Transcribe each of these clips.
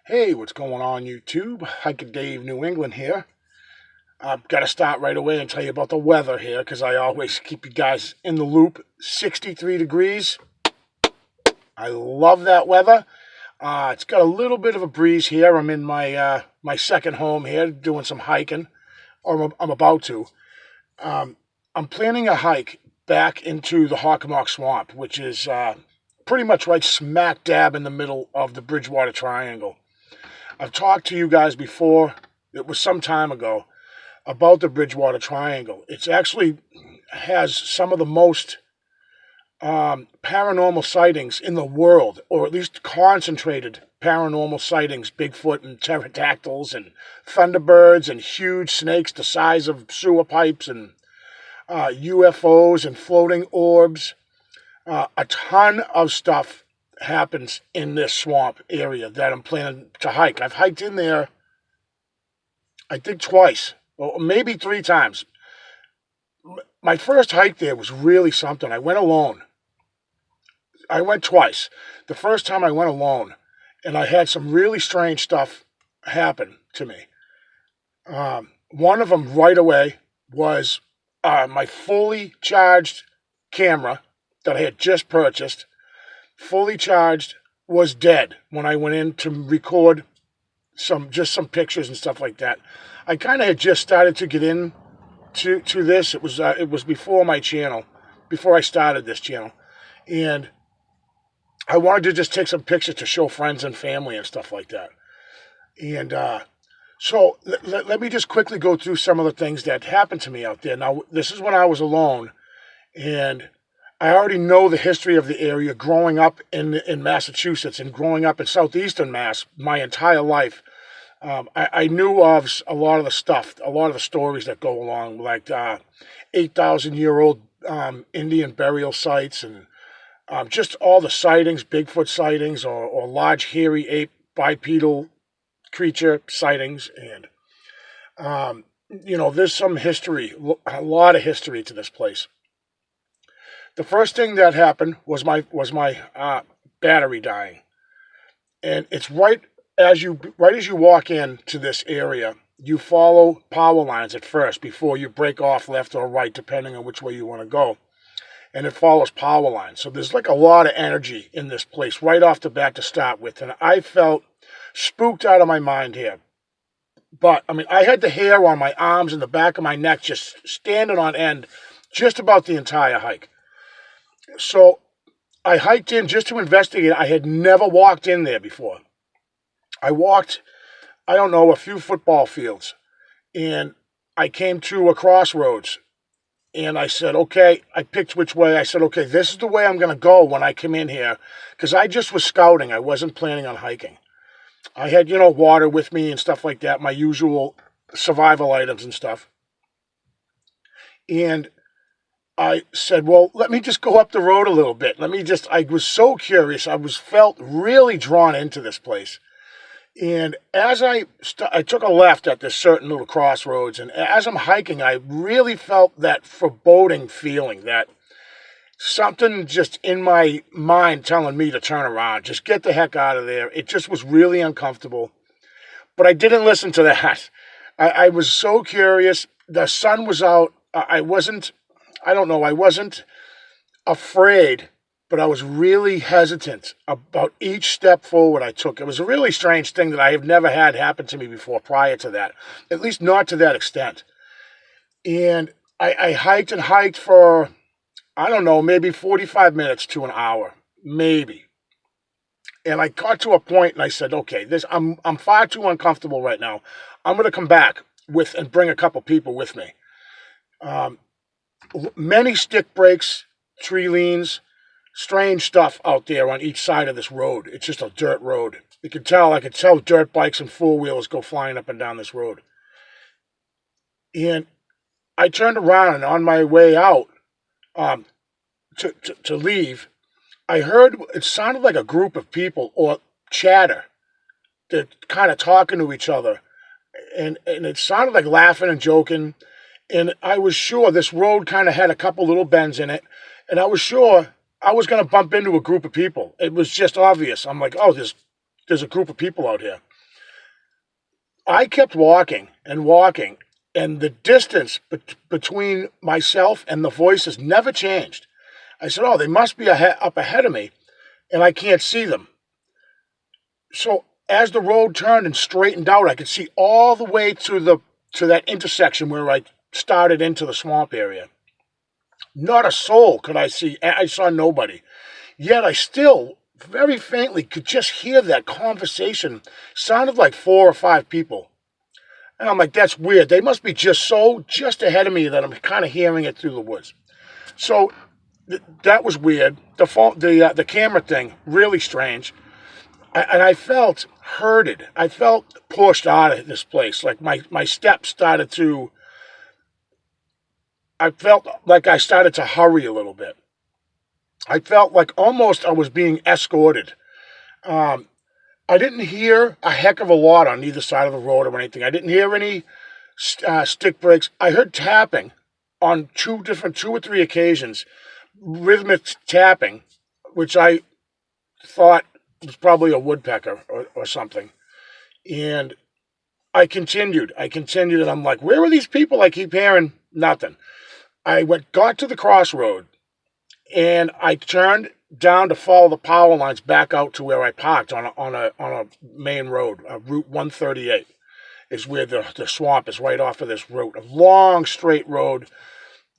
Hey, what's going on YouTube? Hiker Dave, New England here. I've got to start right away and tell you about the weather here because I always keep you guys in the loop. 63 degrees. I love that weather. It's got a little bit of a breeze here. I'm in my second home here doing some hiking, or I'm about to. I'm planning a hike back into the Hockomock Swamp, which is pretty much right smack dab in the middle of the Bridgewater Triangle. I've talked to you guys before, it was some time ago, about the Bridgewater Triangle. It's actually has some of the most paranormal sightings in the world, or at least concentrated paranormal sightings, Bigfoot and pterodactyls and thunderbirds and huge snakes the size of sewer pipes and UFOs and floating orbs. A ton of stuff happens in this swamp area that I'm planning to hike. I've hiked in there, I think twice, or maybe three times. My first hike there was really something. I went alone. I went twice. The first time I went alone, and I had some really strange stuff happen to me. One of them right away was my fully charged camera that I had just purchased, fully charged, was dead when I went in to record some pictures and stuff like that. I kind of had just started to get in to this. It was before my channel, before I started this channel, and I wanted to just take some pictures to show friends and family and stuff like that. And so let me just quickly go through some of the things that happened to me out there. Now, this is when I was alone, and I already know the history of the area growing up in Massachusetts and growing up in southeastern Mass my entire life. I knew of a lot of the stuff, a lot of the stories that go along, like 8,000-year-old Indian burial sites and just all the sightings, Bigfoot sightings, or large hairy ape bipedal creature sightings. And, there's some history, a lot of history to this place. The first thing that happened was my battery dying, and it's right as you walk into this area, you follow power lines at first before you break off left or right, depending on which way you want to go, and it follows power lines. So there's like a lot of energy in this place right off the bat to start with, and I felt spooked out of my mind here. But I mean, I had the hair on my arms and the back of my neck just standing on end, just about the entire hike. So I hiked in just to investigate. I had never walked in there before. I walked, I don't know, a few football fields, and I came to a crossroads, and I said, okay, I picked which way. I said, okay, this is the way I'm going to go when I come in here, because I just was scouting. I wasn't planning on hiking. I had, water with me and stuff like that, my usual survival items and stuff. And I said, well, let me just go up the road a little bit. I was so curious. I felt really drawn into this place. And as I took a left at this certain little crossroads, and as I'm hiking, I really felt that foreboding feeling, that something just in my mind telling me to turn around, just get the heck out of there. It just was really uncomfortable. But I didn't listen to that. I was so curious. The sun was out. I wasn't afraid, but I was really hesitant about each step forward I took. It was a really strange thing that I have never had happen to me before prior to that, at least not to that extent. And I hiked and hiked for, I don't know, maybe 45 minutes to an hour, maybe. And I got to a point and I said, okay, I'm far too uncomfortable right now. I'm going to come back and bring a couple people with me. Many stick breaks, tree leans, strange stuff out there on each side of this road. It's just a dirt road. I could tell dirt bikes and four-wheelers go flying up and down this road. And I turned around, and on my way out to leave, I heard, it sounded like a group of people or chatter. They're kind of talking to each other. And it sounded like laughing and joking. And I was sure this road kind of had a couple little bends in it. And I was sure I was going to bump into a group of people. It was just obvious. I'm like, oh, there's a group of people out here. I kept walking and walking, and the distance between myself and the voices never changed. I said, oh, they must be up ahead of me, and I can't see them. So as the road turned and straightened out, I could see all the way to that intersection where I started into the swamp area. Not a soul could I see. I saw nobody. Yet I still, very faintly, could just hear that conversation. Sounded like 4 or 5 people. And I'm like, that's weird. They must be just ahead of me that I'm kind of hearing it through the woods. So that was weird. The camera thing, really strange. And I felt hurted. I felt pushed out of this place. Like my steps started to, I felt like I started to hurry a little bit. I felt like almost I was being escorted. I didn't hear a heck of a lot on either side of the road or anything. I didn't hear any stick breaks. I heard tapping on 2 or 3 occasions, rhythmic tapping, which I thought was probably a woodpecker or something. And I continued, and I'm like, where are these people? I keep hearing nothing. I got to the crossroad, and I turned down to follow the power lines back out to where I parked on a main road, Route 138 is where the swamp is, right off of this route. A long straight road.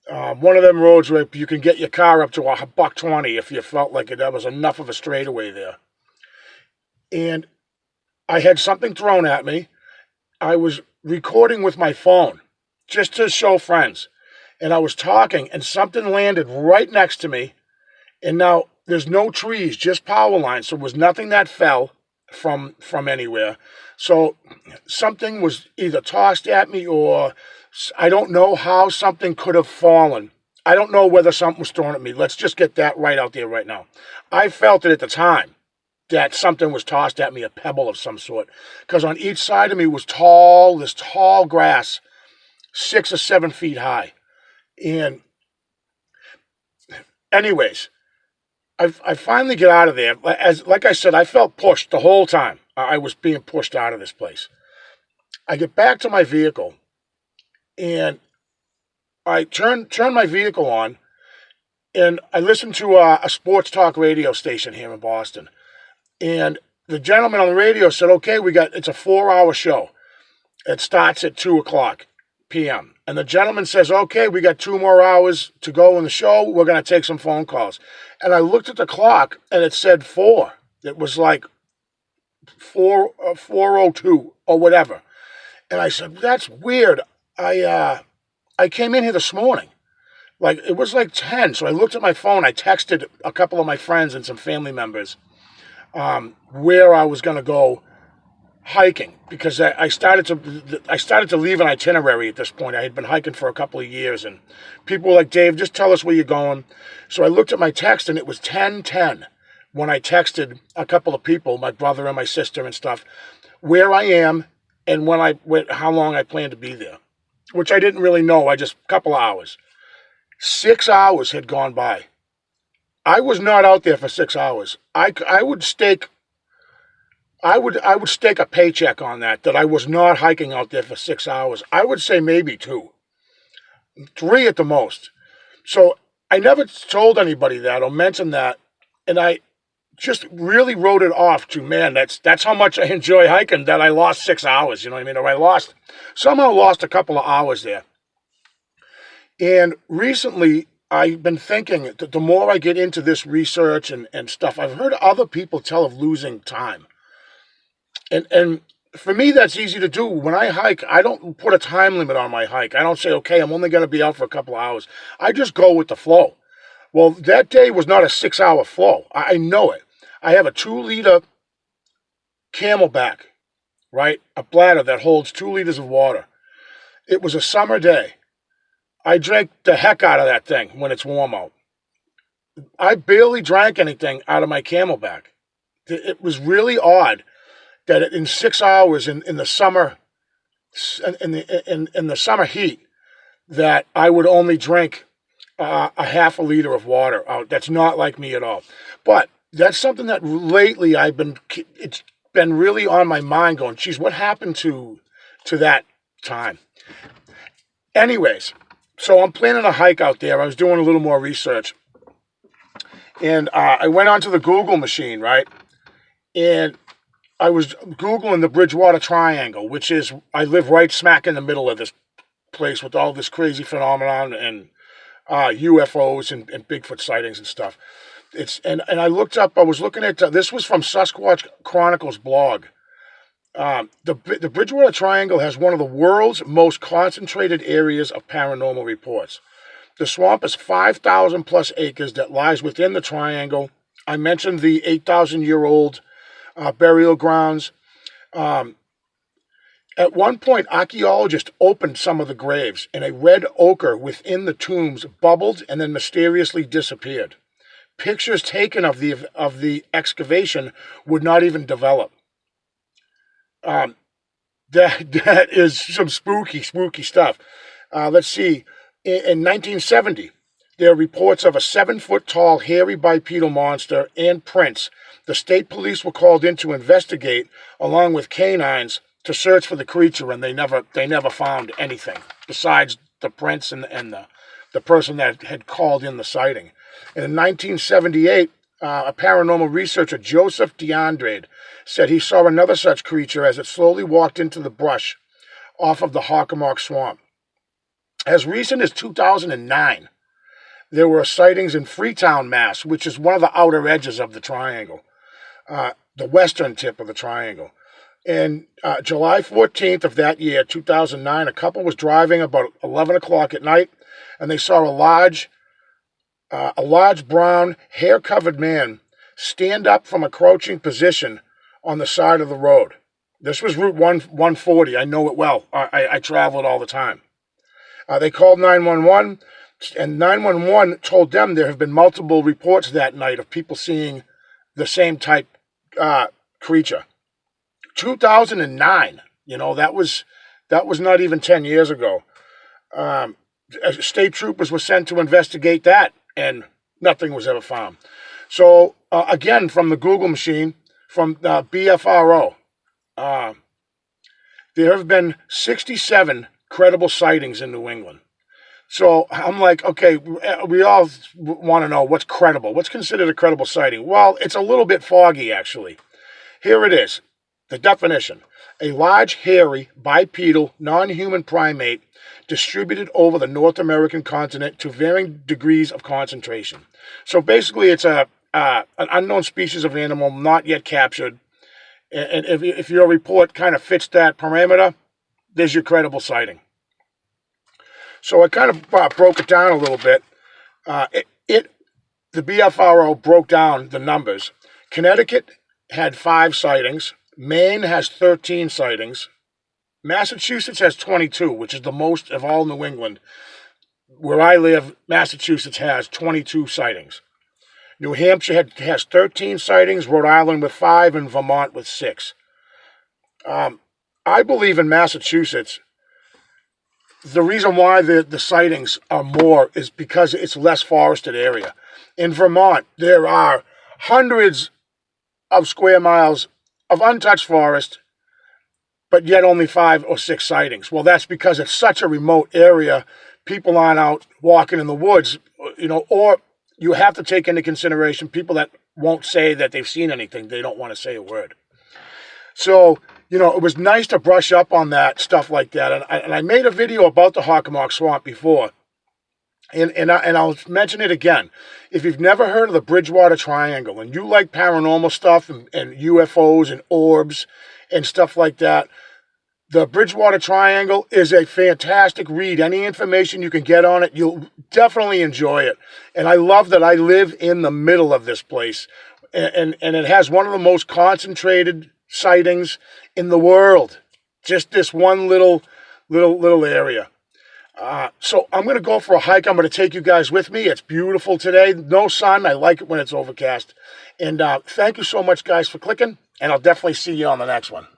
One of them roads where you can get your car up to $120 if you felt like there was enough of a straightaway there. And I had something thrown at me. I was recording with my phone just to show friends. And I was talking, and something landed right next to me. And now there's no trees, just power lines. So there was nothing that fell from anywhere. So something was either tossed at me, or I don't know how something could have fallen. I don't know whether something was thrown at me. Let's just get that right out there right now. I felt it at the time that something was tossed at me, a pebble of some sort. Because on each side of me was this tall grass, 6 or 7 feet high. And anyways, I finally get out of there. Like I said, I felt pushed the whole time. I was being pushed out of this place. I get back to my vehicle, and I turn my vehicle on, and I listen to a sports talk radio station here in Boston. And the gentleman on the radio said, okay, it's a 4-hour show. It starts at 2:00 p.m. And the gentleman says, okay, we got 2 more hours to go in the show. We're going to take some phone calls. And I looked at the clock, and it said 4. It was like 4:02 or whatever. And I said, that's weird. I came in here this morning. Like, it was like 10. So I looked at my phone. I texted a couple of my friends and some family members where I was going to go hiking, because I started to leave an itinerary at this point. I had been hiking for a couple of years, and people were like, Dave, just tell us where you're going. So I looked at my text, and it was 10:10 when I texted a couple of people, my brother and my sister and stuff, where I am and how long I plan to be there, which I didn't really know. A couple of hours. 6 hours had gone by. I was not out there for 6 hours. I would stake a paycheck on that I was not hiking out there for 6 hours. I would say maybe 2, 3 at the most. So I never told anybody that or mentioned that, and I just really wrote it off to, man, that's how much I enjoy hiking, that I lost 6 hours, you know what I mean? Or I somehow lost a couple of hours there. And recently, I've been thinking that the more I get into this research and stuff, I've heard other people tell of losing time. And for me, that's easy to do. When I hike, I don't put a time limit on my hike. I don't say, okay, I'm only going to be out for a couple of hours. I just go with the flow. Well, that day was not a 6-hour flow. I know it. I have a 2-liter Camelback, right? A bladder that holds 2 liters of water. It was a summer day. I drank the heck out of that thing when it's warm out. I barely drank anything out of my Camelback. It was really odd that in 6 hours in the summer, in the summer heat, that I would only drink a half a liter of water. That's not like me at all. But that's something that lately it's been really on my mind, going, geez, what happened to to that time. Anyways, so I'm planning a hike out there. I was doing a little more research. And I went onto the Google machine, right? And I was Googling the Bridgewater Triangle, which is, I live right smack in the middle of this place with all this crazy phenomenon and UFOs and Bigfoot sightings and stuff. And I looked up, I was looking at, this was from Sasquatch Chronicles blog. The Bridgewater Triangle has one of the world's most concentrated areas of paranormal reports. The swamp is 5,000 plus acres that lies within the triangle. I mentioned the 8,000-year-old burial grounds. At one point, archaeologists opened some of the graves, and a red ochre within the tombs bubbled and then mysteriously disappeared. Pictures taken of the excavation would not even develop. That is some spooky stuff. Let's see. In 1970, there are reports of a 7-foot-tall hairy bipedal monster and prints. The state police were called in to investigate, along with canines, to search for the creature, and they never found anything besides the prints and the person that had called in the sighting. And in 1978, a paranormal researcher, Joseph DeAndrade, said he saw another such creature as it slowly walked into the brush off of the Hockomock swamp. As recent as 2009, there were sightings in Freetown, Mass., which is one of the outer edges of the triangle, the western tip of the triangle. And July 14th of that year, 2009, a couple was driving about 11 o'clock at night, and they saw a large brown, hair-covered man stand up from a crouching position on the side of the road. This was Route 140. I know it well. I travel it all the time. They called 911, and 911 told them there have been multiple reports that night of people seeing the same type creature. 2009, that was not even 10 years ago. State troopers were sent to investigate that, and nothing was ever found. So, again, from the Google machine, from BFRO, there have been 67 credible sightings in New England. So I'm like, okay, we all want to know what's credible. What's considered a credible sighting? Well, it's a little bit foggy, actually. Here it is. The definition: a large, hairy, bipedal, non-human primate distributed over the North American continent to varying degrees of concentration. So basically, it's an unknown species of animal not yet captured. And if your report kind of fits that parameter, there's your credible sighting. So I kind of broke it down a little bit. The BFRO broke down the numbers. Connecticut had 5 sightings. Maine has 13 sightings. Massachusetts has 22, which is the most of all New England. Where I live, Massachusetts has 22 sightings. New Hampshire has 13 sightings, Rhode Island with 5, and Vermont with 6. I believe in Massachusetts, the reason why the sightings are more is because it's less forested area. In Vermont, there are hundreds of square miles of untouched forest, but yet only 5 or 6 sightings. Well, that's because it's such a remote area. People aren't out walking in the woods, or you have to take into consideration people that won't say that they've seen anything. They don't want to say a word. So, it was nice to brush up on that stuff like that. And I made a video about the Hockomock Swamp before. And I'll mention it again. If you've never heard of the Bridgewater Triangle and you like paranormal stuff and UFOs and orbs and stuff like that, the Bridgewater Triangle is a fantastic read. Any information you can get on it, you'll definitely enjoy it. And I love that I live in the middle of this place. And it has one of the most concentrated sightings in the world. Just this one little area. So I'm going to go for a hike. I'm going to take you guys with me. It's beautiful today. No sun. I like it when it's overcast. And thank you so much, guys, for clicking. And I'll definitely see you on the next one.